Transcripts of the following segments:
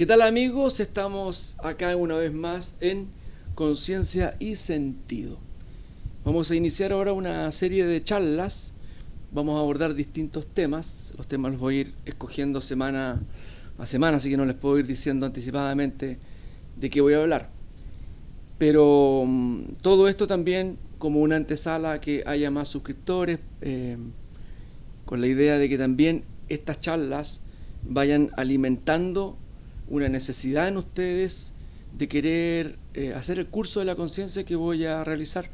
¿Qué tal, amigos? Estamos acá una vez más en Conciencia y Sentido. Vamos a iniciar ahora una serie de charlas. Vamos a abordar distintos temas. Los temas los voy a ir escogiendo semana a semana, así que no les puedo ir diciendo anticipadamente de qué voy a hablar. Pero todo esto también como una antesala a que haya más suscriptores, con la idea de que también estas charlas vayan alimentando una necesidad en ustedes de querer hacer el curso de la conciencia que voy a realizar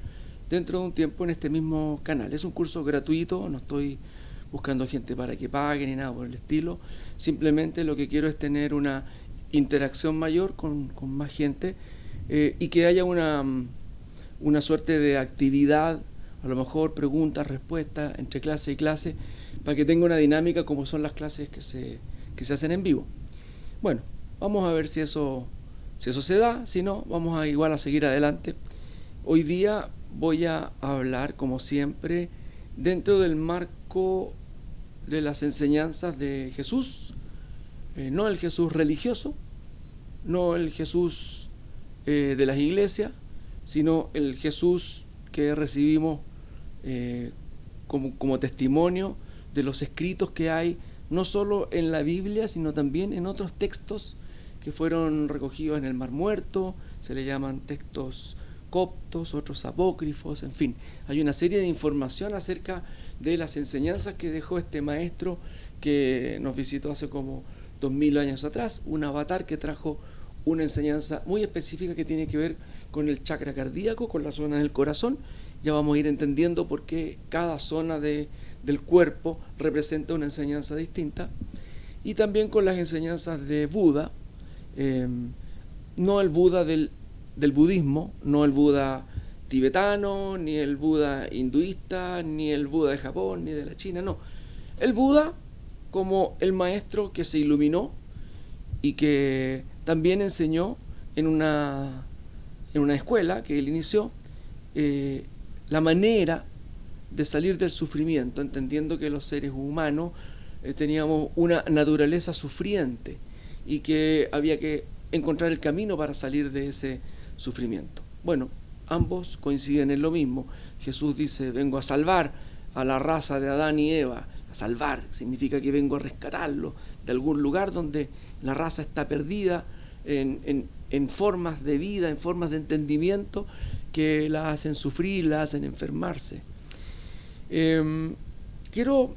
dentro de un tiempo en este mismo canal. Es un curso gratuito, no estoy buscando gente para que pague ni nada por el estilo. Simplemente lo que quiero es tener una interacción mayor con más gente, y que haya una suerte de actividad, a lo mejor preguntas, respuestas entre clase y clase, para que tenga una dinámica como son las clases que se hacen en vivo. Bueno, vamos a ver si eso se da. Si no, vamos a igual a seguir adelante. Hoy día voy a hablar, como siempre, dentro del marco de las enseñanzas de Jesús, no el Jesús religioso, no el Jesús de las iglesias, sino el Jesús que recibimos como testimonio de los escritos que hay, no solo en la Biblia, sino también en otros textos que fueron recogidos en el Mar Muerto. Se le llaman textos coptos, otros apócrifos, en fin. Hay una serie de información acerca de las enseñanzas que dejó este maestro que nos visitó hace como 2000 años atrás, un avatar que trajo una enseñanza muy específica que tiene que ver con el chakra cardíaco, con la zona del corazón. Ya vamos a ir entendiendo por qué cada zona del cuerpo representa una enseñanza distinta. Y también con las enseñanzas de Buda, no el Buda del budismo, no el Buda tibetano, ni el Buda hinduista, ni el Buda de Japón, ni de la China, no. El Buda como el maestro que se iluminó y que también enseñó en una escuela que él inició, la manera de salir del sufrimiento, entendiendo que los seres humanos teníamos una naturaleza sufriente y que había que encontrar el camino para salir de ese sufrimiento. Bueno, ambos coinciden en lo mismo. Jesús dice: vengo a salvar a la raza de Adán y Eva. A salvar significa que vengo a rescatarlo de algún lugar donde la raza está perdida en formas de vida, en formas de entendimiento que la hacen sufrir, la hacen enfermarse. Quiero,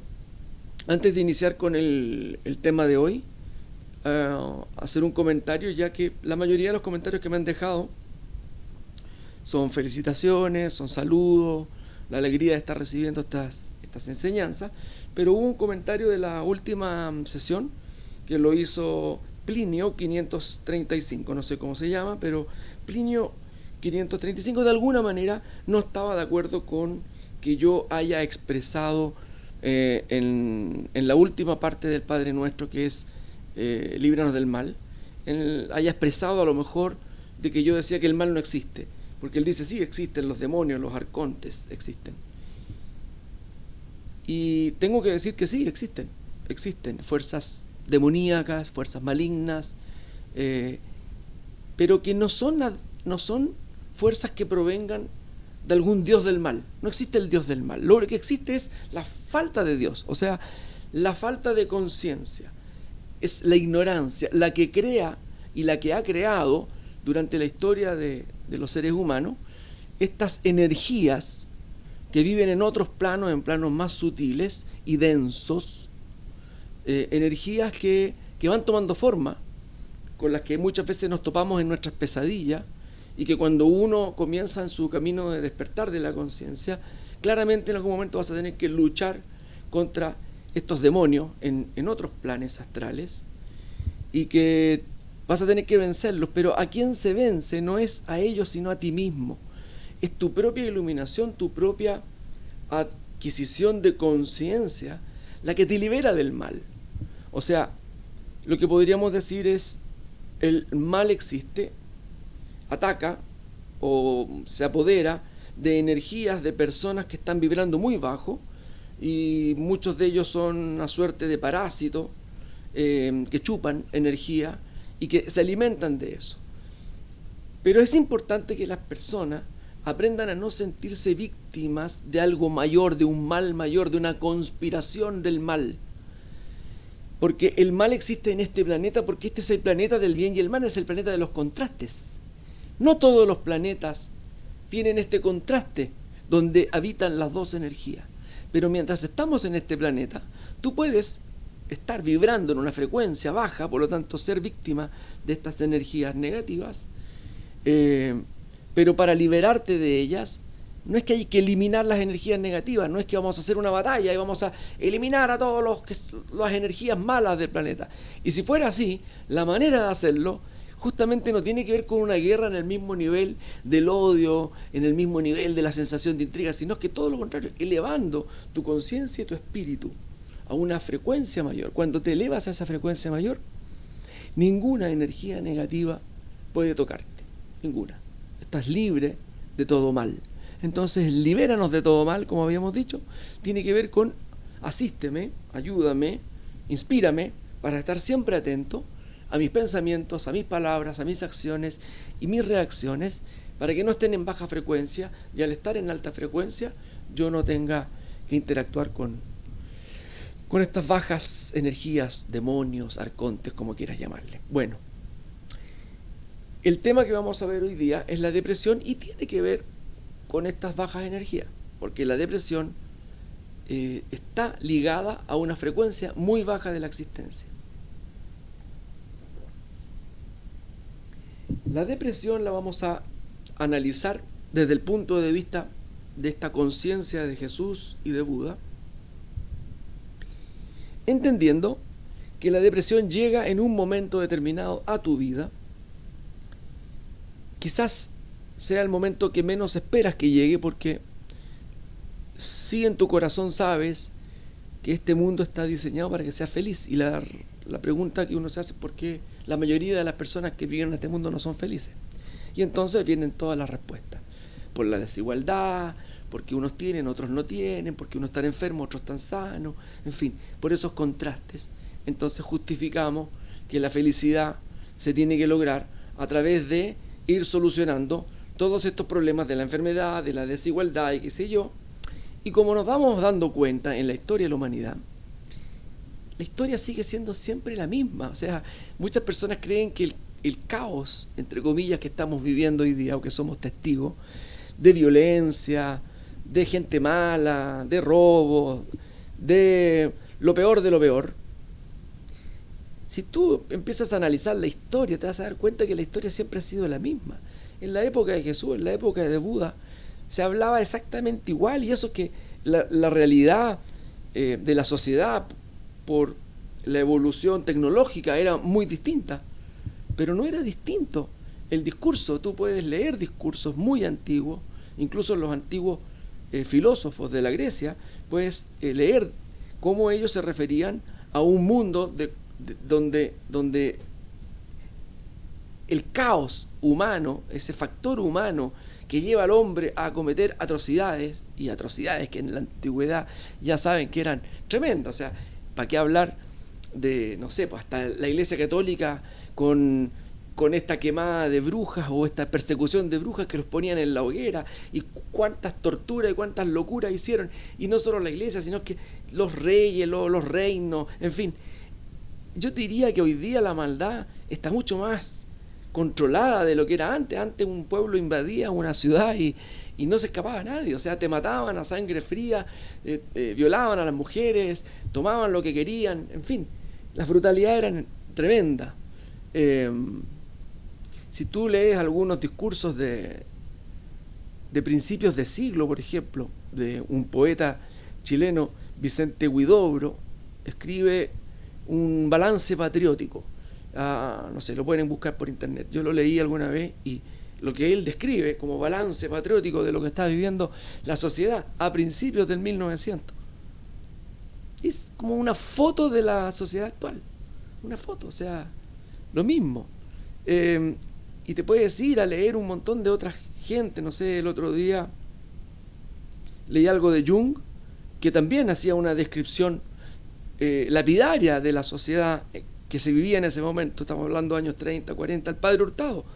antes de iniciar con el tema de hoy, hacer un comentario, ya que la mayoría de los comentarios que me han dejado son felicitaciones, son saludos, la alegría de estar recibiendo estas enseñanzas. Pero hubo un comentario de la última sesión que lo hizo Plinio 535, no sé cómo se llama, pero Plinio 535 de alguna manera no estaba de acuerdo con que yo haya expresado en la última parte del Padre Nuestro, que es líbranos del mal, haya expresado a lo mejor de que yo decía que el mal no existe, porque él dice: sí, existen los demonios, los arcontes, existen. Y tengo que decir que sí, existen fuerzas demoníacas, fuerzas malignas, pero que no son fuerzas que provengan de algún dios del mal. No existe el dios del mal. Lo que existe es la falta de Dios, o sea, la falta de conciencia. Es la ignorancia la que crea y la que ha creado durante la historia de los seres humanos estas energías que viven en otros planos, en planos más sutiles y densos, energías que van tomando forma, con las que muchas veces nos topamos en nuestras pesadillas, y que cuando uno comienza en su camino de despertar de la conciencia, claramente en algún momento vas a tener que luchar contra estos demonios en otros planes astrales, y que vas a tener que vencerlos. Pero a quien se vence no es a ellos, sino a ti mismo. Es tu propia iluminación, tu propia adquisición de conciencia la que te libera del mal. O sea, lo que podríamos decir es: el mal existe, ataca o se apodera de energías de personas que están vibrando muy bajo, y muchos de ellos son una suerte de parásitos que chupan energía y que se alimentan de eso. Pero es importante que las personas aprendan a no sentirse víctimas de algo mayor, de un mal mayor, de una conspiración del mal. Porque el mal existe en este planeta, porque este es el planeta del bien y el mal, es el planeta de los contrastes. No todos los planetas tienen este contraste donde habitan las dos energías. Pero mientras estamos en este planeta, tú puedes estar vibrando en una frecuencia baja, por lo tanto ser víctima de estas energías negativas, pero para liberarte de ellas, no es que hay que eliminar las energías negativas, no es que vamos a hacer una batalla y vamos a eliminar a todas las energías malas del planeta. Y si fuera así, la manera de hacerlo justamente no tiene que ver con una guerra en el mismo nivel del odio, en el mismo nivel de la sensación de intriga, sino que todo lo contrario, elevando tu conciencia y tu espíritu a una frecuencia mayor. Cuando te elevas a esa frecuencia mayor, ninguna energía negativa puede tocarte, ninguna. Estás libre de todo mal. Entonces, libéranos de todo mal, como habíamos dicho, tiene que ver con asísteme, ayúdame, inspírame para estar siempre atento a mis pensamientos, a mis palabras, a mis acciones y mis reacciones, para que no estén en baja frecuencia y al estar en alta frecuencia yo no tenga que interactuar con estas bajas energías, demonios, arcontes, como quieras llamarle. Bueno, el tema que vamos a ver hoy día es la depresión y tiene que ver con estas bajas energías, porque la depresión está ligada a una frecuencia muy baja de la existencia. La depresión la vamos a analizar desde el punto de vista de esta conciencia de Jesús y de Buda, entendiendo que la depresión llega en un momento determinado a tu vida. Quizás sea el momento que menos esperas que llegue, porque si en tu corazón sabes que este mundo está diseñado para que seas feliz, y la pregunta que uno se hace es por qué la mayoría de las personas que viven en este mundo no son felices. Y entonces vienen todas las respuestas. Por la desigualdad, porque unos tienen, otros no tienen, porque unos están enfermos, otros están sanos, en fin, por esos contrastes. Entonces justificamos que la felicidad se tiene que lograr a través de ir solucionando todos estos problemas de la enfermedad, de la desigualdad y qué sé yo. Y como nos vamos dando cuenta en la historia de la humanidad, la historia sigue siendo siempre la misma. O sea, muchas personas creen que el caos, entre comillas, que estamos viviendo hoy día o que somos testigos, de violencia, de gente mala, de robos, de lo peor de lo peor. Si tú empiezas a analizar la historia, te vas a dar cuenta que la historia siempre ha sido la misma. En la época de Jesús, en la época de Buda, se hablaba exactamente igual, y eso es que la realidad de la sociedad por la evolución tecnológica era muy distinta, pero no era distinto el discurso. Tú puedes leer discursos muy antiguos, incluso los antiguos filósofos de la Grecia, puedes leer cómo ellos se referían a un mundo donde el caos humano, ese factor humano que lleva al hombre a cometer atrocidades, y atrocidades que en la antigüedad ya saben que eran tremendas. O sea, ¿para qué hablar de, no sé, pues hasta la Iglesia Católica con esta quemada de brujas o esta persecución de brujas que los ponían en la hoguera, y cuántas torturas y cuántas locuras hicieron, y no solo la Iglesia, sino que los reyes, los reinos, en fin. Yo diría que hoy día la maldad está mucho más controlada de lo que era antes. Antes un pueblo invadía una ciudad y no se escapaba nadie. O sea, te mataban a sangre fría, violaban a las mujeres, tomaban lo que querían, en fin, las brutalidades eran tremendas. Si tú lees algunos discursos de principios de siglo, por ejemplo, de un poeta chileno, Vicente Huidobro, escribe un balance patriótico. No sé, lo pueden buscar por internet. Yo lo leí alguna vez, y lo que él describe como balance patriótico de lo que está viviendo la sociedad a principios del 1900 es como una foto de la sociedad actual. Una foto, o sea, lo mismo. Y te puedes ir a leer un montón de otras gente. No sé, el otro día leí algo de Jung, que también hacía una descripción lapidaria de la sociedad que se vivía en ese momento, estamos hablando de años 30, 40, el padre Hurtado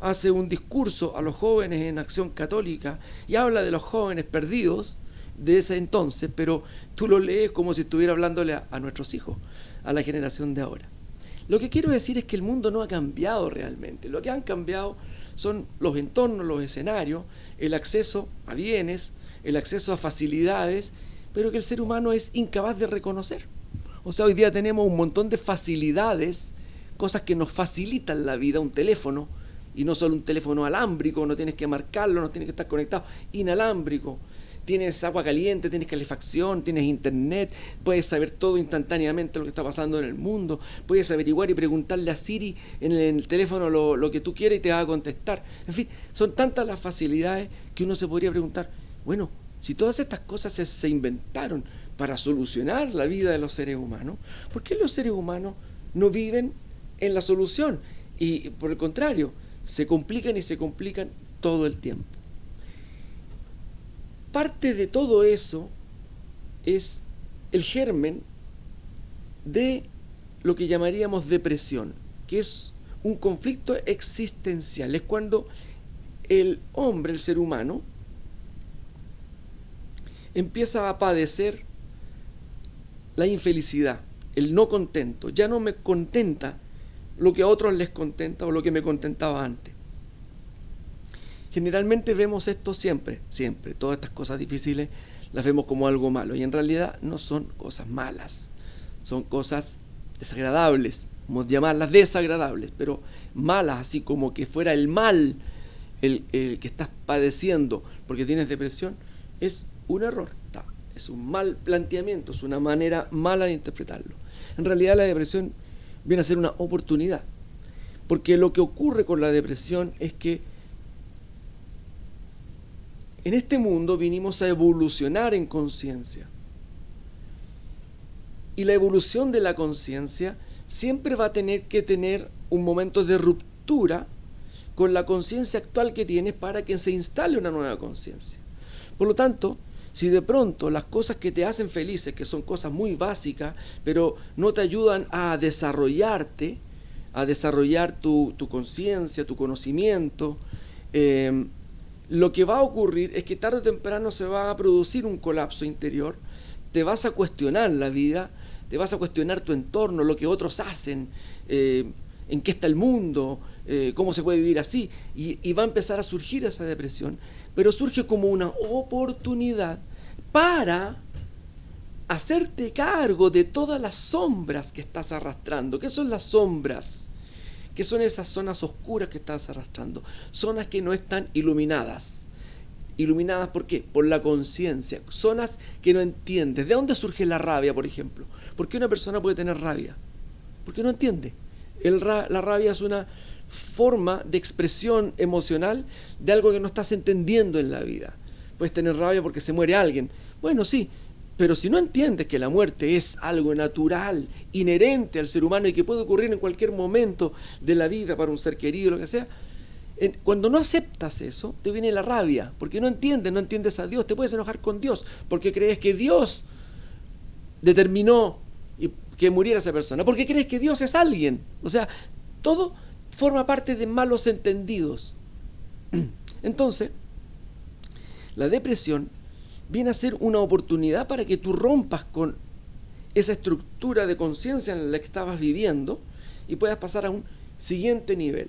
hace un discurso a los jóvenes en Acción Católica y habla de los jóvenes perdidos de ese entonces, pero tú lo lees como si estuviera hablándole a nuestros hijos, a la generación de ahora. Lo que quiero decir es que el mundo no ha cambiado realmente. Lo que han cambiado son los entornos, los escenarios, el acceso a bienes, el acceso a facilidades, pero que el ser humano es incapaz de reconocer. O sea, hoy día tenemos un montón de facilidades, cosas que nos facilitan la vida, un teléfono, y no solo un teléfono alámbrico, no tienes que marcarlo, no tienes que estar conectado, inalámbrico. Tienes agua caliente, tienes calefacción, tienes internet, puedes saber todo instantáneamente lo que está pasando en el mundo, puedes averiguar y preguntarle a Siri en el teléfono lo que tú quieras y te va a contestar. En fin, son tantas las facilidades que uno se podría preguntar, bueno, si todas estas cosas se inventaron para solucionar la vida de los seres humanos, ¿por qué los seres humanos no viven en la solución? Y por el contrario, se complican y se complican todo el tiempo. Parte de todo eso es el germen de lo que llamaríamos depresión, que es un conflicto existencial. Es cuando el hombre, el ser humano, empieza a padecer la infelicidad, el no contento. Ya no me contenta lo que a otros les contenta o lo que me contentaba antes. Generalmente vemos esto siempre, todas estas cosas difíciles las vemos como algo malo y en realidad no son cosas malas, son cosas desagradables, vamos a llamarlas desagradables, pero malas, así como que fuera el mal el que estás padeciendo porque tienes depresión, es un error, es un mal planteamiento, es una manera mala de interpretarlo. En realidad la depresión viene a ser una oportunidad, porque lo que ocurre con la depresión es que en este mundo vinimos a evolucionar en conciencia. Y la evolución de la conciencia siempre va a tener que tener un momento de ruptura con la conciencia actual que tienes para que se instale una nueva conciencia. Por lo tanto, si de pronto las cosas que te hacen felices, que son cosas muy básicas, pero no te ayudan a desarrollarte, a desarrollar tu conciencia, tu conocimiento, lo que va a ocurrir es que tarde o temprano se va a producir un colapso interior, te vas a cuestionar la vida, te vas a cuestionar tu entorno, lo que otros hacen, en qué está el mundo, cómo se puede vivir así, y va a empezar a surgir esa depresión, pero surge como una oportunidad para hacerte cargo de todas las sombras que estás arrastrando. ¿Qué son las sombras? ¿Qué son esas zonas oscuras que estás arrastrando? Zonas que no están iluminadas. ¿Iluminadas por qué? Por la conciencia. Zonas que no entiendes. ¿De dónde surge la rabia, por ejemplo? ¿Por qué una persona puede tener rabia? Porque no entiende. La rabia es una forma de expresión emocional de algo que no estás entendiendo en la vida. Puedes tener rabia porque se muere alguien. Bueno, sí, pero si no entiendes que la muerte es algo natural, inherente al ser humano y que puede ocurrir en cualquier momento de la vida para un ser querido, lo que sea, cuando no aceptas eso, te viene la rabia, porque no entiendes a Dios, te puedes enojar con Dios, porque crees que Dios determinó que muriera esa persona, porque crees que Dios es alguien. O sea, todo forma parte de malos entendidos. Entonces, la depresión viene a ser una oportunidad para que tú rompas con esa estructura de conciencia en la que estabas viviendo y puedas pasar a un siguiente nivel.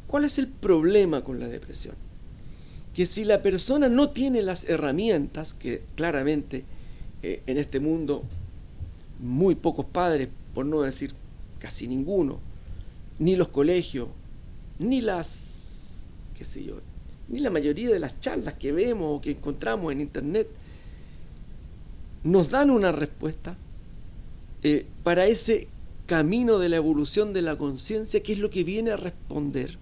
¿Cuál es el problema con la depresión? Que si la persona no tiene las herramientas, que claramente en este mundo muy pocos padres, por no decir casi ninguno, ni los colegios, ni ni la mayoría de las charlas que vemos o que encontramos en internet nos dan una respuesta para ese camino de la evolución de la conciencia, que es lo que viene a responder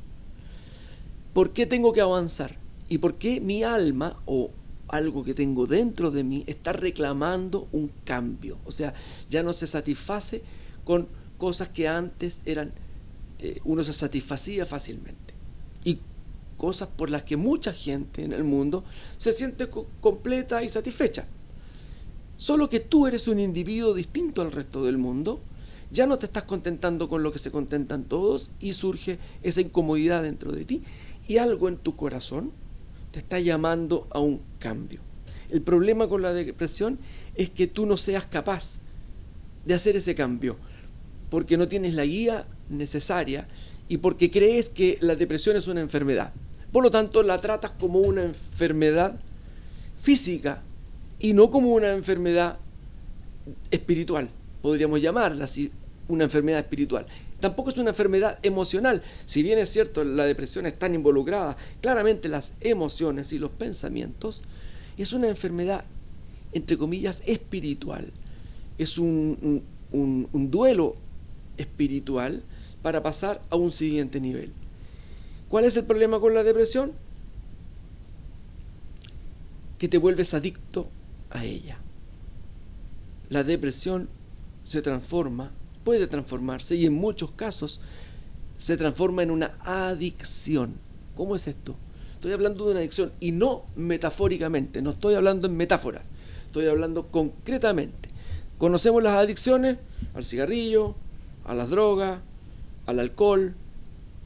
por qué tengo que avanzar y por qué mi alma o algo que tengo dentro de mí está reclamando un cambio. O sea, ya no se satisface con cosas que antes uno se satisfacía fácilmente, y cosas por las que mucha gente en el mundo se siente completa y satisfecha. Solo que tú eres un individuo distinto al resto del mundo Ya no te estás contentando con lo que se contentan todos y surge esa incomodidad dentro de ti y algo en tu corazón te está llamando a un cambio. El problema con la depresión es que tú no seas capaz de hacer ese cambio porque no tienes la guía necesaria y porque crees que la depresión es una enfermedad. Por lo tanto, la tratas como una enfermedad física y no como una enfermedad espiritual. Podríamos llamarla así, una enfermedad espiritual. Tampoco es una enfermedad emocional. Si bien es cierto, la depresión están involucradas claramente las emociones y los pensamientos, es una enfermedad, entre comillas, espiritual. Es un duelo espiritual para pasar a un siguiente nivel. ¿Cuál es el problema con la depresión? Que te vuelves adicto a ella. La depresión se transforma, puede transformarse y en muchos casos se transforma en una adicción. ¿Cómo es esto? Estoy hablando de una adicción y no metafóricamente, no estoy hablando en metáforas, estoy hablando concretamente. Conocemos las adicciones al cigarrillo, a las drogas, al alcohol,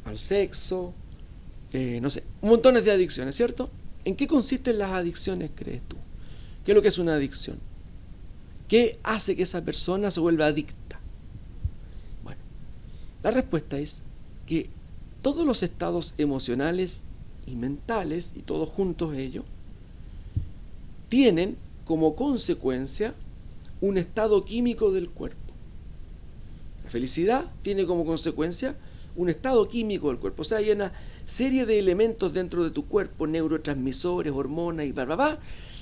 al sexo, no sé, montones de adicciones, ¿cierto? ¿En qué consisten las adicciones, crees tú? ¿Qué es lo que es una adicción? ¿Qué hace que esa persona se vuelva adicta? Bueno, la respuesta es que todos los estados emocionales y mentales, y todos juntos ellos, tienen como consecuencia un estado químico del cuerpo. La felicidad tiene como consecuencia un estado químico del cuerpo. O sea, hay una serie de elementos dentro de tu cuerpo, neurotransmisores, hormonas y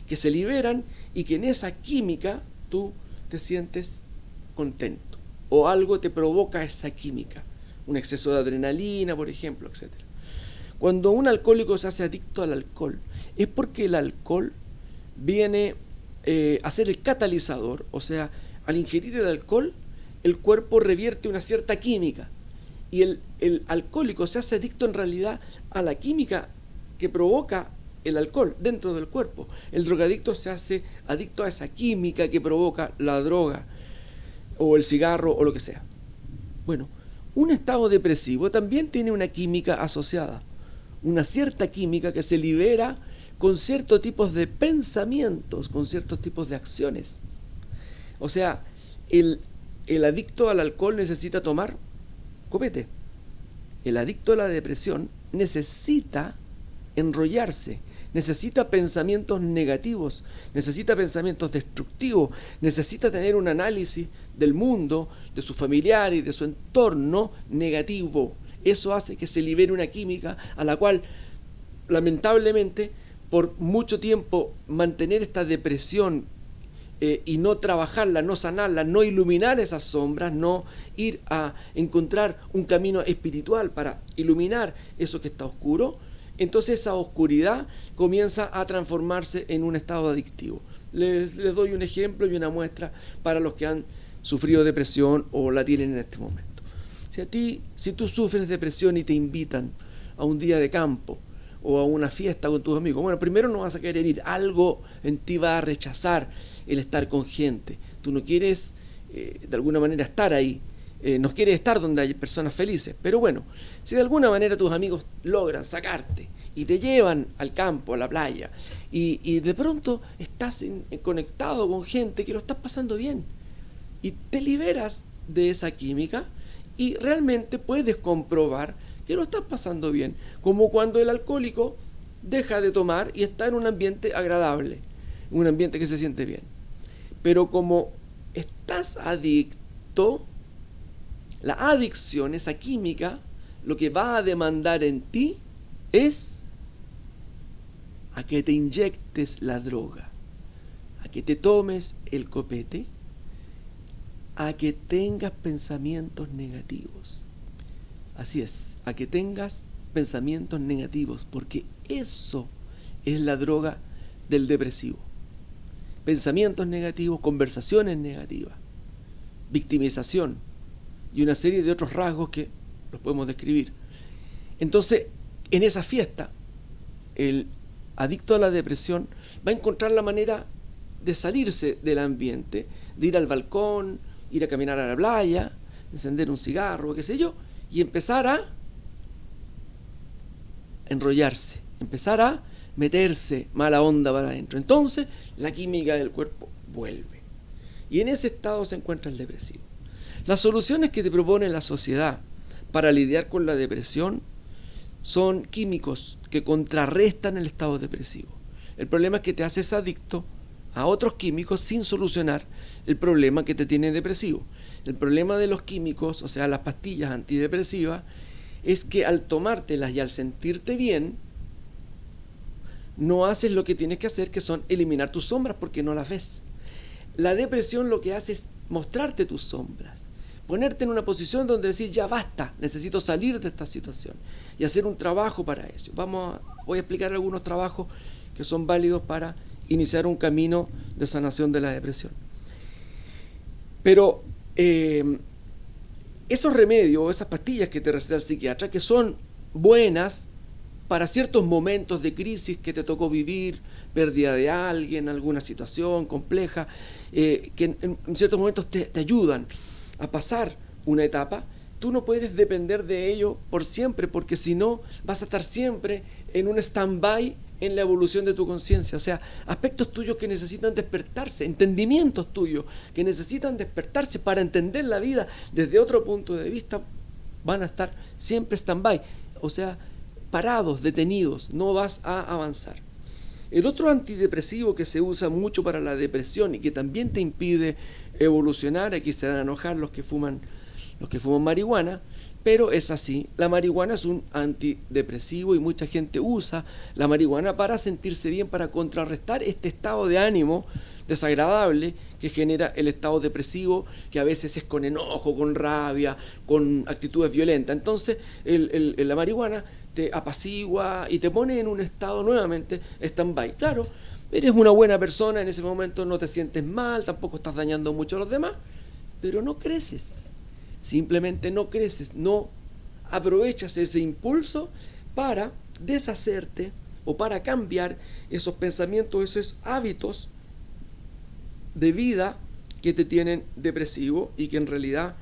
que se liberan y que en esa química tú te sientes contento. O algo te provoca esa química. Un exceso de adrenalina, por ejemplo, etc. Cuando un alcohólico se hace adicto al alcohol, es porque el alcohol viene a ser el catalizador. O sea, al ingerir el alcohol, el cuerpo revierte una cierta química. Y el alcohólico se hace adicto en realidad a la química que provoca el alcohol dentro del cuerpo. El drogadicto se hace adicto a esa química que provoca la droga o el cigarro o lo que sea. Bueno, un estado depresivo también tiene una química asociada, una cierta química que se libera con ciertos tipos de pensamientos, con ciertos tipos de acciones. O sea, el adicto al alcohol necesita tomar copete. El adicto a la depresión necesita enrollarse, necesita pensamientos negativos, necesita pensamientos destructivos, necesita tener un análisis del mundo, de sus familiares y de su entorno negativo. Eso hace que se libere una química a la cual, lamentablemente, por mucho tiempo mantener esta depresión y no trabajarla, no sanarla, no iluminar esas sombras, no ir a encontrar un camino espiritual para iluminar eso que está oscuro, entonces esa oscuridad comienza a transformarse en un estado adictivo. Les doy un ejemplo y una muestra para los que han sufrido depresión o la tienen en este momento. Si tú sufres depresión y te invitan a un día de campo o a una fiesta con tus amigos, bueno, primero no vas a querer ir, algo en ti va a rechazar el estar con gente. Tú no quieres de alguna manera estar ahí, no quieres estar donde hay personas felices, pero bueno, si de alguna manera tus amigos logran sacarte y te llevan al campo, a la playa, y de pronto estás conectado con gente que lo estás pasando bien, y te liberas de esa química y realmente puedes comprobar que lo estás pasando bien, como cuando el alcohólico deja de tomar y está en un ambiente agradable, un ambiente que se siente bien. Pero como estás adicto, la adicción, esa química, lo que va a demandar en ti es a que te inyectes la droga, a que te tomes el copete, a que tengas pensamientos negativos. Así es, a que tengas pensamientos negativos, porque eso es la droga del depresivo. Pensamientos negativos, conversaciones negativas, victimización y una serie de otros rasgos que los podemos describir. Entonces, en esa fiesta, el adicto a la depresión va a encontrar la manera de salirse del ambiente, de ir al balcón, ir a caminar a la playa, encender un cigarro, qué sé yo, y empezar a enrollarse, empezar a meterse mala onda para adentro. Entonces la química del cuerpo vuelve. Y en ese estado se encuentra el depresivo. Las soluciones que te propone la sociedad para lidiar con la depresión son químicos que contrarrestan el estado depresivo. El problema es que te haces adicto a otros químicos sin solucionar el problema que te tiene depresivo. El problema de los químicos, o sea, las pastillas antidepresivas, es que al tomártelas y al sentirte bien, no haces lo que tienes que hacer, que son eliminar tus sombras porque no las ves. La depresión lo que hace es mostrarte tus sombras, ponerte en una posición donde decir, ya basta, necesito salir de esta situación y hacer un trabajo para eso. Voy a explicar algunos trabajos que son válidos para iniciar un camino de sanación de la depresión. Pero esos remedios, esas pastillas que te receta el psiquiatra, que son buenas para ciertos momentos de crisis que te tocó vivir, pérdida de alguien, alguna situación compleja, que en ciertos momentos te ayudan a pasar una etapa, tú no puedes depender de ello por siempre, porque si no vas a estar siempre en un stand-by en la evolución de tu conciencia. O sea, aspectos tuyos que necesitan despertarse, entendimientos tuyos que necesitan despertarse para entender la vida desde otro punto de vista, van a estar siempre stand-by, o sea, parados, detenidos, no vas a avanzar. El otro antidepresivo que se usa mucho para la depresión y que también te impide evolucionar, aquí se van a enojar los que fuman marihuana, pero es así, la marihuana es un antidepresivo y mucha gente usa la marihuana para sentirse bien, para contrarrestar este estado de ánimo desagradable que genera el estado depresivo, que a veces es con enojo, con rabia, con actitudes violentas. Entonces la marihuana te apacigua y te pone en un estado nuevamente stand-by. Claro, eres una buena persona, en ese momento no te sientes mal, tampoco estás dañando mucho a los demás, pero no creces. Simplemente no creces, no aprovechas ese impulso para deshacerte o para cambiar esos pensamientos, esos hábitos de vida que te tienen depresivo y que en realidad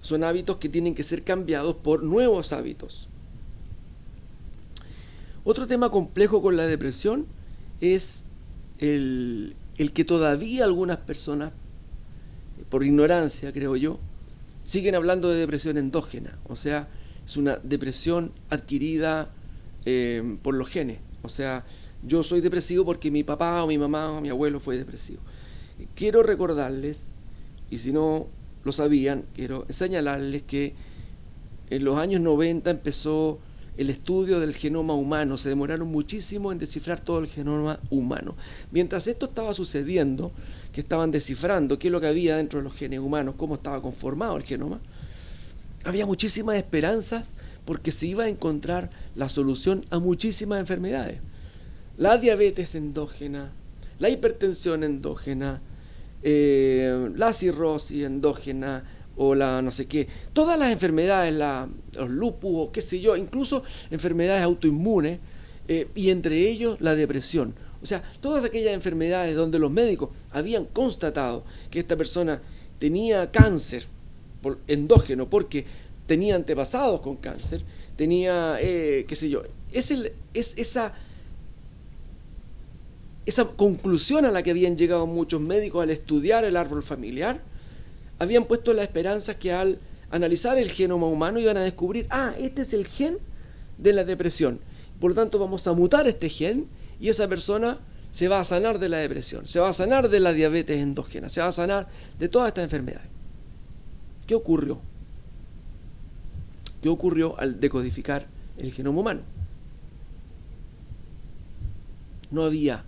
son hábitos que tienen que ser cambiados por nuevos hábitos. Otro tema complejo con la depresión es el que todavía algunas personas, por ignorancia creo yo, siguen hablando de depresión endógena, o sea, es una depresión adquirida por los genes. O sea, yo soy depresivo porque mi papá o mi mamá o mi abuelo fue depresivo. Quiero recordarles, y si no lo sabían, quiero señalarles que en los años 90 empezó el estudio del genoma humano. Se demoraron muchísimo en descifrar todo el genoma humano. Mientras esto estaba sucediendo, que estaban descifrando qué es lo que había dentro de los genes humanos, cómo estaba conformado el genoma, había muchísimas esperanzas porque se iba a encontrar la solución a muchísimas enfermedades. La diabetes endógena, la hipertensión endógena, la cirrosis endógena, o la no sé qué, todas las enfermedades, los lupus o qué sé yo, incluso enfermedades autoinmunes, y entre ellos la depresión. O sea, todas aquellas enfermedades donde los médicos habían constatado que esta persona tenía cáncer endógeno porque tenía antepasados con cáncer, tenía, qué sé yo, esa conclusión a la que habían llegado muchos médicos al estudiar el árbol familiar. Habían puesto la esperanza que al analizar el genoma humano iban a descubrir, este es el gen de la depresión. Por lo tanto, vamos a mutar este gen y esa persona se va a sanar de la depresión, se va a sanar de la diabetes endógena, se va a sanar de todas estas enfermedades. ¿Qué ocurrió? ¿Qué ocurrió al decodificar el genoma humano? No había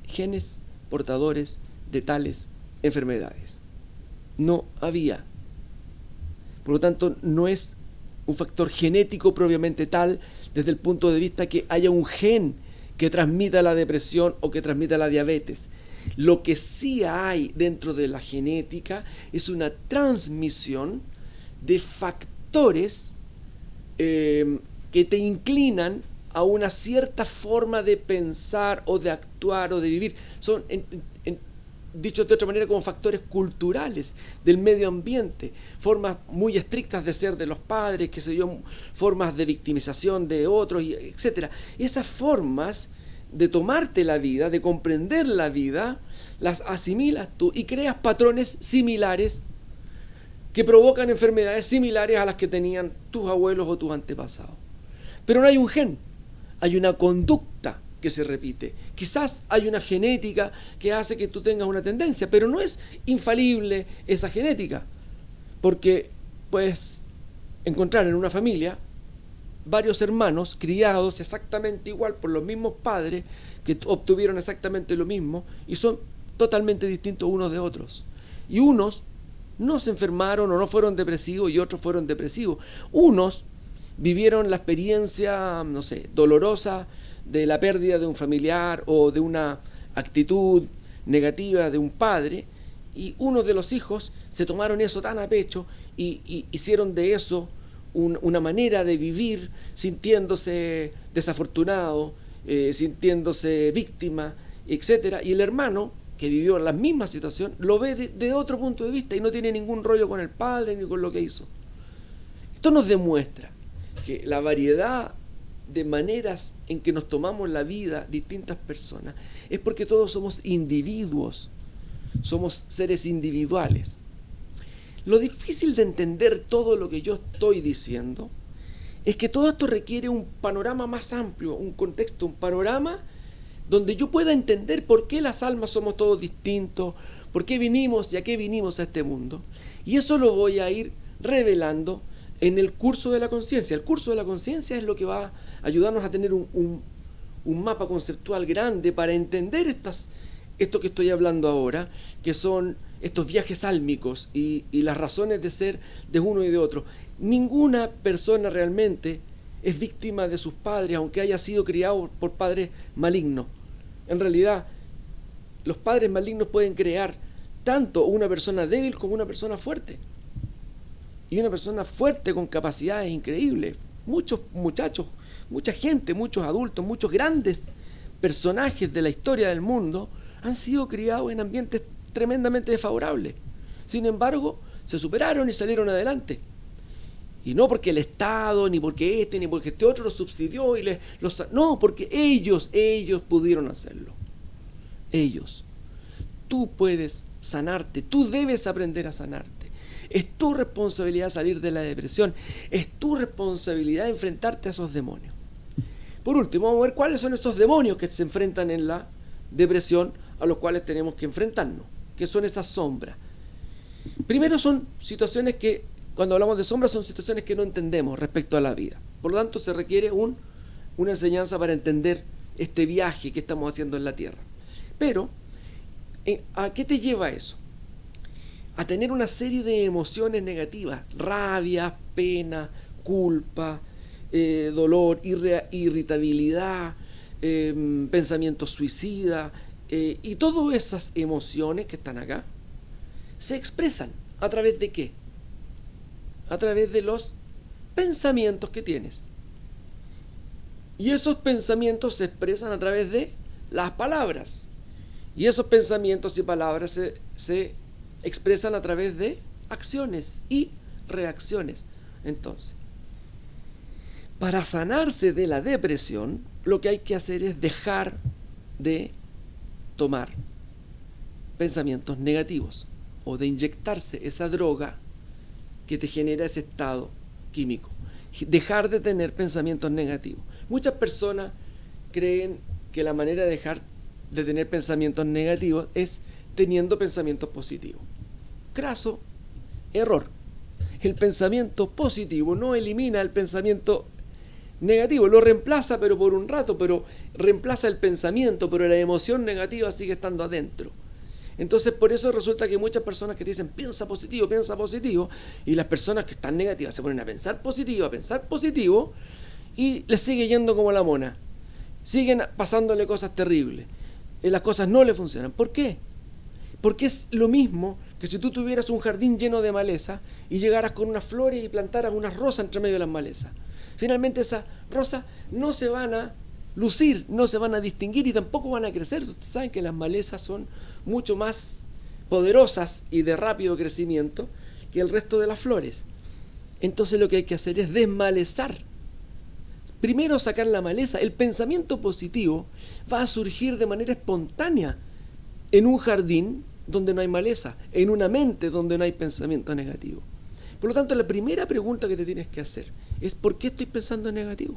genes portadores de tales enfermedades. No había. Por lo tanto, no es un factor genético propiamente tal desde el punto de vista que haya un gen que transmita la depresión o que transmita la diabetes. Lo que sí hay dentro de la genética es una transmisión de factores que te inclinan a una cierta forma de pensar o de actuar o de vivir. Son dicho de otra manera, como factores culturales del medio ambiente, formas muy estrictas de ser de los padres, qué sé yo, formas de victimización de otros, etcétera. Esas formas de tomarte la vida, de comprender la vida, las asimilas tú y creas patrones similares que provocan enfermedades similares a las que tenían tus abuelos o tus antepasados. Pero no hay un gen, hay una conducta que se repite. Quizás hay una genética que hace que tú tengas una tendencia, pero no es infalible esa genética, porque puedes encontrar en una familia varios hermanos criados exactamente igual por los mismos padres que obtuvieron exactamente lo mismo y son totalmente distintos unos de otros. Y unos no se enfermaron o no fueron depresivos y otros fueron depresivos. Unos vivieron la experiencia, no sé, dolorosa de la pérdida de un familiar o de una actitud negativa de un padre, y unos de los hijos se tomaron eso tan a pecho y hicieron de eso una manera de vivir, sintiéndose desafortunado, sintiéndose víctima, etcétera. Y el hermano que vivió la misma situación lo ve de otro punto de vista y no tiene ningún rollo con el padre ni con lo que hizo. Esto nos demuestra que la variedad de maneras en que nos tomamos la vida distintas personas es porque todos somos individuos, somos seres individuales. Lo difícil de entender todo lo que yo estoy diciendo es que todo esto requiere un panorama más amplio, un contexto, un panorama donde yo pueda entender por qué las almas somos todos distintos, por qué vinimos y a qué vinimos a este mundo. Y eso lo voy a ir revelando en el curso de la conciencia. El curso de la conciencia es lo que va a ayudarnos a tener un mapa conceptual grande para entender esto que estoy hablando ahora, que son estos viajes álmicos y las razones de ser de uno y de otro. Ninguna persona realmente es víctima de sus padres, aunque haya sido criado por padres malignos. En realidad, los padres malignos pueden crear tanto una persona débil como una persona fuerte. Y una persona fuerte con capacidades increíbles. Muchos muchachos, mucha gente, muchos adultos, muchos grandes personajes de la historia del mundo han sido criados en ambientes tremendamente desfavorables. Sin embargo, se superaron y salieron adelante. Y no porque el Estado, ni porque ni porque este otro los subsidió no, porque ellos pudieron hacerlo. Ellos. Tú puedes sanarte, tú debes aprender a sanarte. Es tu responsabilidad salir de la depresión, es tu responsabilidad enfrentarte a esos demonios. Por último, vamos a ver cuáles son esos demonios que se enfrentan en la depresión, a los cuales tenemos que enfrentarnos, que son esas sombras. Primero son situaciones que, cuando hablamos de sombras, son situaciones que no entendemos respecto a la vida. Por lo tanto, se requiere una enseñanza para entender este viaje que estamos haciendo en la Tierra. Pero, ¿a qué te lleva eso? A tener una serie de emociones negativas, rabia, pena, culpa, dolor, irritabilidad, pensamientos suicidas, y todas esas emociones que están acá se expresan ¿a través de qué? A través de los pensamientos que tienes. Y esos pensamientos se expresan a través de las palabras. Y esos pensamientos y palabras se expresan a través de acciones y reacciones. Entonces, para sanarse de la depresión, lo que hay que hacer es dejar de tomar pensamientos negativos o de inyectarse esa droga que te genera ese estado químico. Dejar de tener pensamientos negativos. Muchas personas creen que la manera de dejar de tener pensamientos negativos es teniendo pensamientos positivos. Craso error. El pensamiento positivo no elimina el pensamiento negativo, lo reemplaza pero por un rato, pero reemplaza el pensamiento, pero la emoción negativa sigue estando adentro. Entonces por eso resulta que muchas personas que dicen piensa positivo, y las personas que están negativas se ponen a pensar positivo y les sigue yendo como la mona. Siguen pasándole cosas terribles. Las cosas no le funcionan. ¿Por qué? Porque es lo mismo que si tú tuvieras un jardín lleno de maleza y llegaras con unas flores y plantaras unas rosas entre medio de las malezas. Finalmente esas rosas no se van a lucir, no se van a distinguir y tampoco van a crecer. Ustedes saben que las malezas son mucho más poderosas y de rápido crecimiento que el resto de las flores. Entonces lo que hay que hacer es desmalezar. Primero sacar la maleza. El pensamiento positivo va a surgir de manera espontánea en un jardín donde no hay maleza, en una mente donde no hay pensamiento negativo. Por lo tanto, la primera pregunta que te tienes que hacer es: ¿por qué estoy pensando en negativo?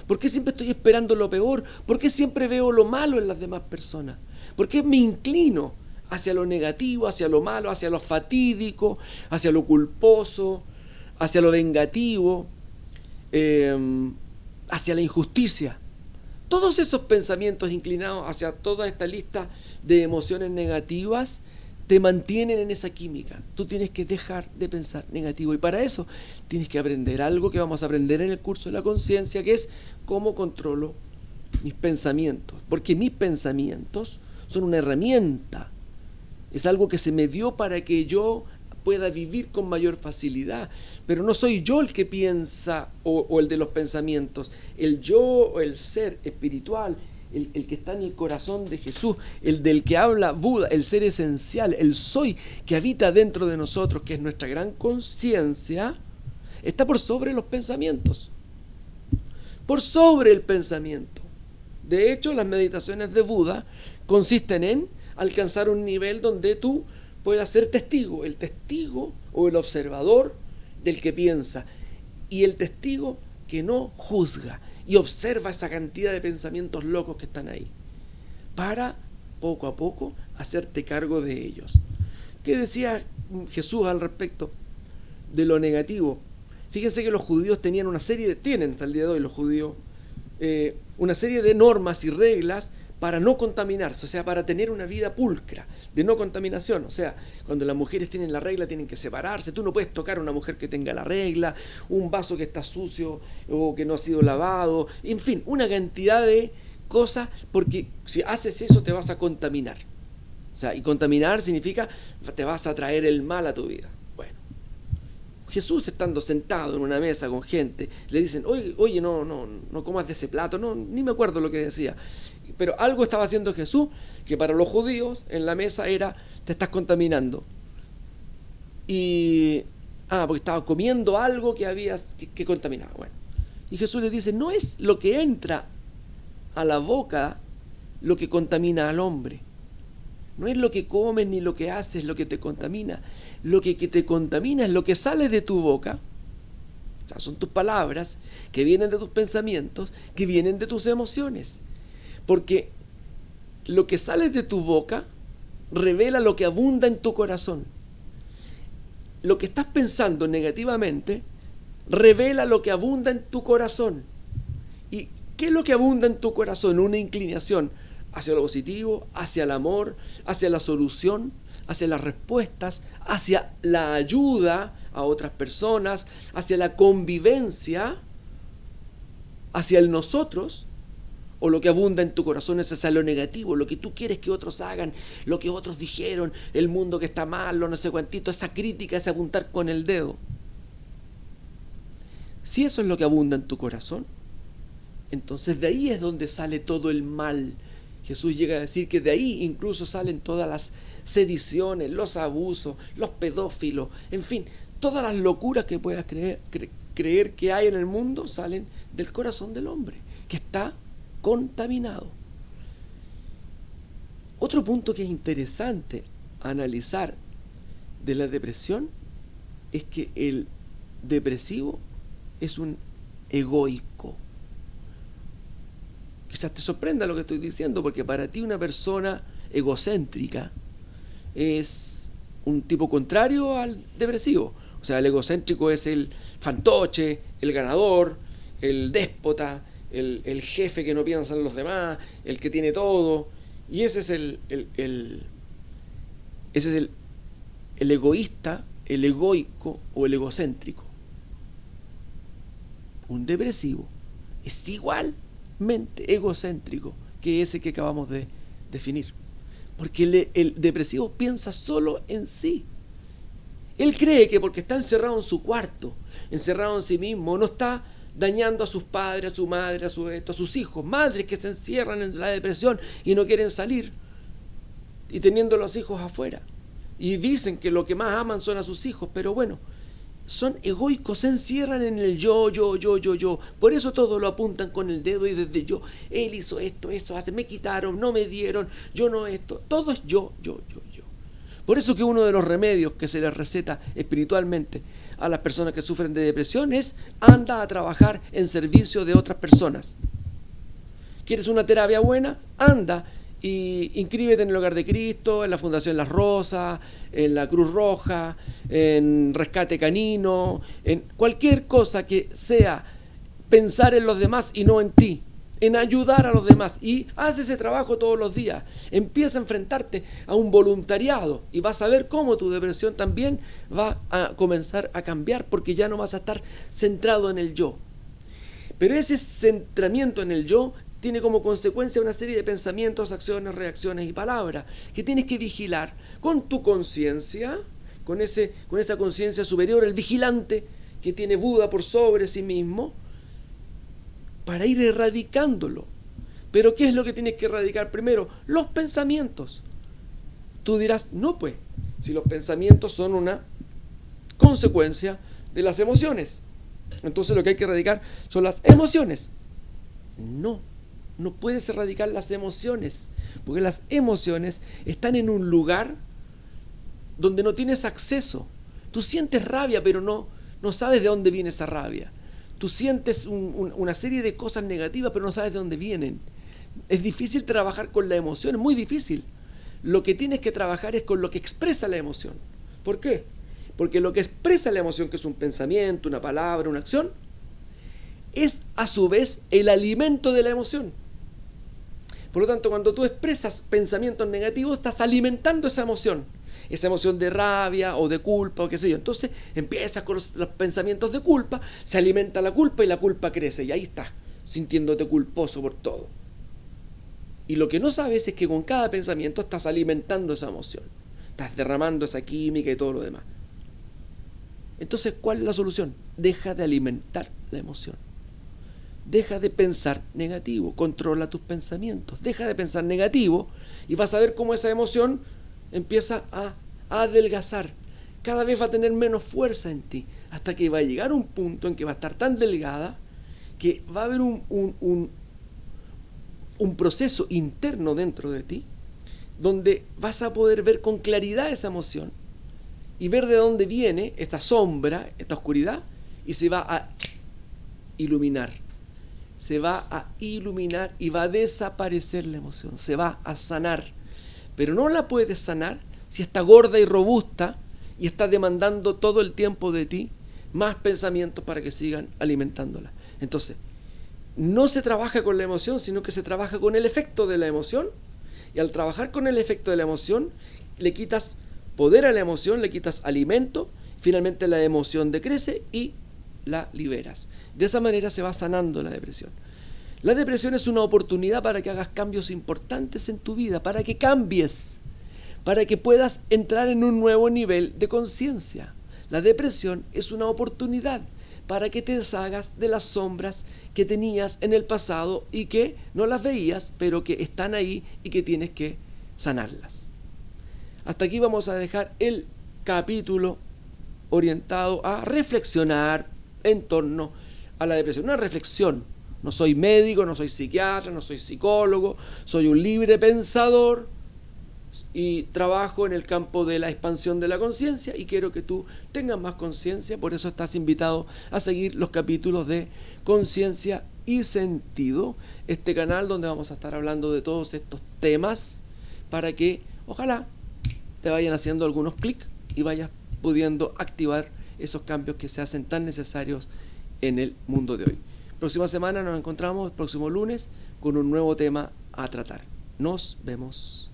¿Por qué siempre estoy esperando lo peor? ¿Por qué siempre veo lo malo en las demás personas? ¿Por qué me inclino hacia lo negativo, hacia lo malo, hacia lo fatídico, hacia lo culposo, hacia lo vengativo, hacia la injusticia? Todos esos pensamientos inclinados hacia toda esta lista de emociones negativas te mantienen en esa química. Tú tienes que dejar de pensar negativo, y para eso tienes que aprender algo que vamos a aprender en el curso de la conciencia, que es cómo controlo mis pensamientos, porque mis pensamientos son una herramienta, es algo que se me dio para que yo pueda vivir con mayor facilidad, pero no soy yo el que piensa o el de los pensamientos. El yo o el ser espiritual, el que está en el corazón de Jesús, el del que habla Buda, el ser esencial, el soy que habita dentro de nosotros, que es nuestra gran conciencia, está por sobre los pensamientos, por sobre el pensamiento. De hecho, las meditaciones de Buda consisten en alcanzar un nivel donde tú puedas ser testigo, el testigo o el observador del que piensa, y el testigo que no juzga y observa esa cantidad de pensamientos locos que están ahí, para poco a poco hacerte cargo de ellos. ¿Qué decía Jesús al respecto de lo negativo? Fíjense que los judíos tenían tienen hasta el día de hoy los judíos, una serie de normas y reglas para no contaminarse, o sea, para tener una vida pulcra, de no contaminación. O sea, cuando las mujeres tienen la regla tienen que separarse, tú no puedes tocar a una mujer que tenga la regla, un vaso que está sucio o que no ha sido lavado, en fin, una cantidad de cosas, porque si haces eso te vas a contaminar. O sea, y contaminar significa te vas a traer el mal a tu vida. Bueno, Jesús, estando sentado en una mesa con gente, le dicen: oye, no comas de ese plato, ni me acuerdo lo que decía. Pero algo estaba haciendo Jesús que para los judíos en la mesa era: te estás contaminando. Porque estaba comiendo algo que contaminaba. Bueno, y Jesús les dice: no es lo que entra a la boca lo que contamina al hombre. No es lo que comes ni lo que haces lo que te contamina. Lo que te contamina es lo que sale de tu boca. O sea, son tus palabras que vienen de tus pensamientos, que vienen de tus emociones. Porque lo que sale de tu boca revela lo que abunda en tu corazón. Lo que estás pensando negativamente revela lo que abunda en tu corazón. ¿Y qué es lo que abunda en tu corazón? Una inclinación hacia lo positivo, hacia el amor, hacia la solución, hacia las respuestas, hacia la ayuda a otras personas, hacia la convivencia, hacia el nosotros. O lo que abunda en tu corazón es hacia lo negativo, lo que tú quieres que otros hagan, lo que otros dijeron, el mundo que está mal, lo no sé cuantito, esa crítica, ese apuntar con el dedo. Si eso es lo que abunda en tu corazón, entonces de ahí es donde sale todo el mal. Jesús llega a decir que de ahí incluso salen todas las sediciones, los abusos, los pedófilos, en fin, todas las locuras que puedas creer que hay en el mundo salen del corazón del hombre, que está contaminado. Otro punto que es interesante analizar de la depresión es que el depresivo es un egoico. Quizás te sorprenda lo que estoy diciendo, porque para ti una persona egocéntrica es un tipo contrario al depresivo. O sea, el egocéntrico es el fantoche, el ganador, el déspota, el jefe que no piensa en los demás, el que tiene todo. Y ese es el egoísta, el egoico o el egocéntrico. Un depresivo es igualmente egocéntrico que ese que acabamos de definir, porque el depresivo piensa solo en sí. Él cree que porque está encerrado en su cuarto, encerrado en sí mismo, no está dañando a sus padres, a su madre, a sus hijos, madres que se encierran en la depresión y no quieren salir, y teniendo los hijos afuera, y dicen que lo que más aman son a sus hijos, pero bueno, son egoicos, se encierran en el yo, por eso todo lo apuntan con el dedo y desde yo, él hizo esto, eso hace, me quitaron, no me dieron, yo no esto, todo es yo. Por eso que uno de los remedios que se les receta espiritualmente a las personas que sufren de depresión es: anda a trabajar en servicio de otras personas. ¿Quieres una terapia buena? Anda y inscríbete en el Hogar de Cristo, en la Fundación Las Rosas, en la Cruz Roja, en Rescate Canino, en cualquier cosa que sea pensar en los demás y no en ti, en ayudar a los demás, y haz ese trabajo todos los días. Empieza a enfrentarte a un voluntariado y vas a ver cómo tu depresión también va a comenzar a cambiar, porque ya no vas a estar centrado en el yo. Pero ese centramiento en el yo tiene como consecuencia una serie de pensamientos, acciones, reacciones y palabras que tienes que vigilar con tu conciencia, con esa conciencia superior, el vigilante que tiene Buda por sobre sí mismo, para ir erradicándolo. Pero ¿qué es lo que tienes que erradicar primero? Los pensamientos. Tú dirás: no, pues, si los pensamientos son una consecuencia de las emociones, entonces lo que hay que erradicar son las emociones. No puedes erradicar las emociones, porque las emociones están en un lugar donde no tienes acceso. Tú sientes rabia, pero no sabes de dónde viene esa rabia. Tú sientes una serie de cosas negativas, pero no sabes de dónde vienen. Es difícil trabajar con la emoción, es muy difícil. Lo que tienes que trabajar es con lo que expresa la emoción. ¿Por qué? Porque lo que expresa la emoción, que es un pensamiento, una palabra, una acción, es a su vez el alimento de la emoción. Por lo tanto, cuando tú expresas pensamientos negativos, estás alimentando esa emoción de rabia o de culpa o qué sé yo. Entonces empiezas con los pensamientos de culpa, se alimenta la culpa y la culpa crece, y ahí estás, sintiéndote culposo por todo. Y lo que no sabes es que con cada pensamiento estás alimentando esa emoción, estás derramando esa química y todo lo demás. Entonces, ¿cuál es la solución? Deja de alimentar la emoción. Deja de pensar negativo, controla tus pensamientos, deja de pensar negativo y vas a ver cómo esa emoción empieza a adelgazar. Cada vez va a tener menos fuerza en ti, hasta que va a llegar un punto en que va a estar tan delgada que va a haber un proceso interno dentro de ti donde vas a poder ver con claridad esa emoción y ver de dónde viene esta sombra, esta oscuridad, y se va a iluminar. Se va a iluminar y va a desaparecer la emoción, se va a sanar. Pero no la puedes sanar si está gorda y robusta y está demandando todo el tiempo de ti más pensamientos para que sigan alimentándola. Entonces, no se trabaja con la emoción, sino que se trabaja con el efecto de la emoción, y al trabajar con el efecto de la emoción, le quitas poder a la emoción, le quitas alimento, finalmente la emoción decrece y la liberas. De esa manera se va sanando la depresión. La depresión es una oportunidad para que hagas cambios importantes en tu vida, para que cambies, para que puedas entrar en un nuevo nivel de conciencia. La depresión es una oportunidad para que te deshagas de las sombras que tenías en el pasado y que no las veías, pero que están ahí y que tienes que sanarlas. Hasta aquí vamos a dejar el capítulo orientado a reflexionar en torno a la depresión. Una reflexión. No soy médico, no soy psiquiatra, no soy psicólogo, soy un libre pensador y trabajo en el campo de la expansión de la conciencia, y quiero que tú tengas más conciencia. Por eso estás invitado a seguir los capítulos de Conciencia y Sentido, este canal donde vamos a estar hablando de todos estos temas, para que ojalá te vayan haciendo algunos clics y vayas pudiendo activar esos cambios que se hacen tan necesarios en el mundo de hoy. Próxima semana nos encontramos, el próximo lunes, con un nuevo tema a tratar. Nos vemos.